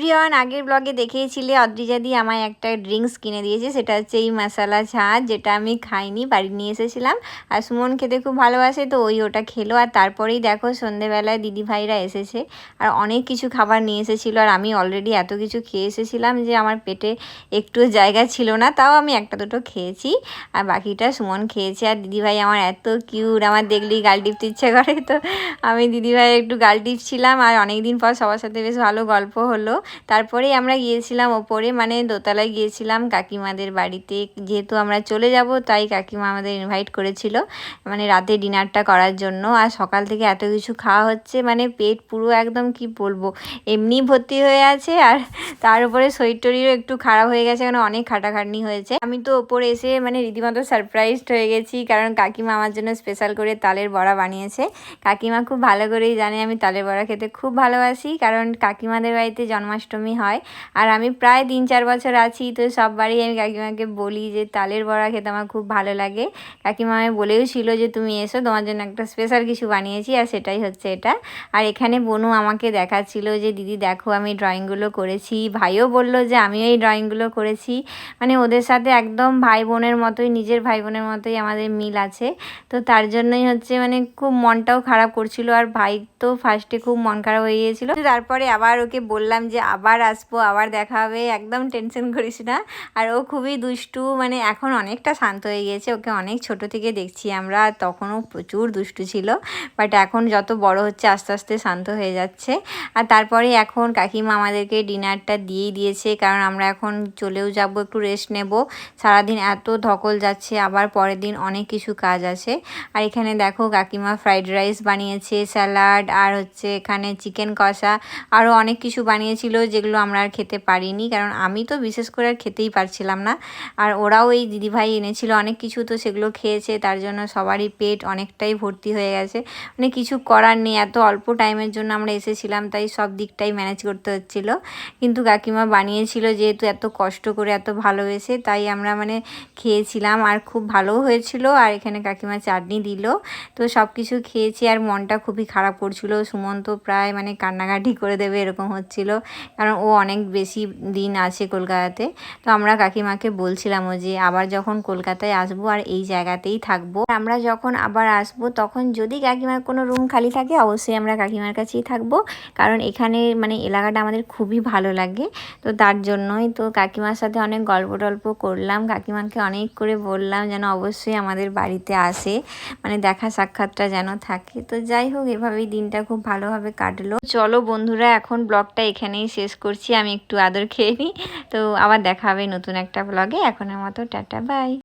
Everyone, আগের ব্লগে দেখিয়েছিলে অদ্রিজাদি আমায় একটা ড্রিঙ্কস কিনে দিয়েছে, সেটা হচ্ছে এই মশালা ছাঁচ, যেটা আমি খাইনি, বাড়ি নিয়ে এসেছিলাম। আর সুমন খেতে খুব ভালোবাসে, তো ওটা খেলো। আর তারপরেই দেখো সন্ধেবেলায় দিদিভাইরা এসেছে আর অনেক কিছু খাবার নিয়ে এসেছিলো। আর আমি অলরেডি এত কিছু খেয়ে এসেছিলাম যে আমার পেটে একটু জায়গা ছিল না, তাও আমি একটা দুটো খেয়েছি আর বাকিটা সুমন খেয়েছে। আর দিদিভাই আমার এত কিউট, আমার দেখলেই গাল টিপতে ইচ্ছে করে, তো আমি দিদিভাই একটু গাল টিপছিলাম। আর অনেক দিন পর সবার সাথে বেশ ভালো গল্প হলো। তারপরেই আমরা গিয়েছিলাম ওপরে, মানে দোতলায় গিয়েছিলাম কাকিমাদের বাড়িতে। যেহেতু আমরা চলে যাব তাই কাকিমা আমাদের ইনভাইট করেছিল, মানে রাতে ডিনারটা করার জন্য। আর সকাল থেকে এত কিছু খাওয়া হচ্ছে, মানে পেট পুরো একদম কি বলবো, এমনি ভর্তি হয়ে আছে। আর তার উপরে শরীর টরীরও একটু খারাপ হয়ে গেছে, কারণ অনেক খাটাখাটনি হয়েছে। আমি তো ওপরে এসে মানে রীতিমতো সারপ্রাইজড হয়ে গেছি, কারণ কাকিমা আমার জন্য স্পেশাল করে তালের বড়া বানিয়েছে। কাকিমা খুব ভালো করেই জানে আমি তালের বড়া খেতে খুব ভালোবাসি, কারণ কাকিমাদের বাড়িতে জন্মাষ্টমী হয়। আর আমি প্রায় 3-4 বছর আছি, তো সব বাড়ি আমি কাকিমাকে বলি যে তালের বড়া খেতে আমার খুব ভালো লাগে। কাকিমা আমি বলেও ছিল যে তুমি এসো, তোমার জন্য একটা স্পেশাল কিছু বানিয়েছি, আর সেটাই হচ্ছে এটা। আর এখানে বনু আমাকে দেখাচ্ছিল যে দিদি দেখো আমি ড্রয়িংগুলো করেছি। ভাইও বললো যে আমিও এই ড্রয়িংগুলো করেছি। মানে ওদের সাথে একদম ভাই বোনের মতোই, নিজের ভাই বোনের মতোই আমাদের মিল আছে। তো তার জন্যই হচ্ছে মানে খুব মনটাও খারাপ করছিল। আর ভাই তো ফার্স্টে খুব মন খারাপ হয়ে গিয়েছিলো, তারপরে আবার ওকে বললাম যে আবার আসবো, আবার দেখা হবে, একদম টেনশন করিস না। আর ও খুবই দুষ্টু, মানে এখন অনেকটা শান্ত হয়ে গিয়েছে। ওকে অনেক ছোট থেকে দেখছি আমরা, তখনও প্রচুর দুষ্টু ছিল, বাট এখন যত বড় হচ্ছে আস্তে আস্তে শান্ত হয়ে যাচ্ছে। আর তারপরে এখন কাকিমা আমাদেরকে ডিনারটা দিয়েই দিয়েছে, কারণ আমরা এখন চলেও যাব, একটু রেস্ট নেব। সারাদিন এত ধকল যাচ্ছে, আবার পরের দিন অনেক কিছু কাজ আছে। আর এখানে দেখো কাকিমা ফ্রাইড রাইস বানিয়েছে, স্যালাড, আর হচ্ছে এখানে চিকেন কষা, আরও অনেক কিছু বানিয়েছিল যেগুলো আমরা আর খেতে পারিনি, কারণ আমি তো বিশেষ করে আর খেতেই পারছিলাম না। আর ওরাও এই দিদিভাই এনেছিল অনেক কিছু, তো সেগুলো খেয়েছে, তার জন্য সবারই পেট অনেকটাই ভর্তি হয়ে গেছে। মানে কিছু করার নেই, এত অল্প টাইমের জন্য আমরা এসেছিলাম, তাই সব দিকটাই ম্যানেজ করতে হচ্ছিল। কিন্তু কাকিমা বানিয়েছিল যেহেতু এত কষ্ট করে, এত ভালোবেসে, তাই আমরা মানে খেয়েছিলাম, আর খুব ভালোও হয়েছিল। আর এখানে কাকিমা চাটনি দিল, তো সব কিছু খেয়েছি। আর মনটা খুবই খারাপ করছিল, সুমন তো প্রায় মানে কান্নাকাটি করে দেবে এরকম হচ্ছিল, কারণ ও অনেক বেশি দিন আছে কলকাতাতে। তো আমরা কাকিমাকে বলছিলামও যে আবার যখন কলকাতায় আসবো আর এই জায়গাতেই থাকবো, আমরা যখন আবার আসবো তখন যদি কাকিমার কোনো রুম খালি থাকে অবশ্যই আমরা কাকিমার কাছেই থাকবো, কারণ এখানে মানে এলাকাটা আমাদের খুবই ভালো লাগে। তো তার জন্যই তো কাকিমার সাথে অনেক গল্প টল্প করলাম, কাকিমাকে অনেক করে বললাম যেন অবশ্যই আমাদের বাড়িতে আসে, মানে দেখা সাক্ষাৎটা যেন থাকে। তো যাই হোক, এভাবেই দিনটা খুব ভালোভাবে কাটলো। চলো বন্ধুরা, এখন ব্লগটা এখানেই শেষ করছি, আমি একটু আদর খেয়ে নিই। তো আবার দেখা হবে নতুন একটা ব্লগে, এখনের মতো টাটা বাই।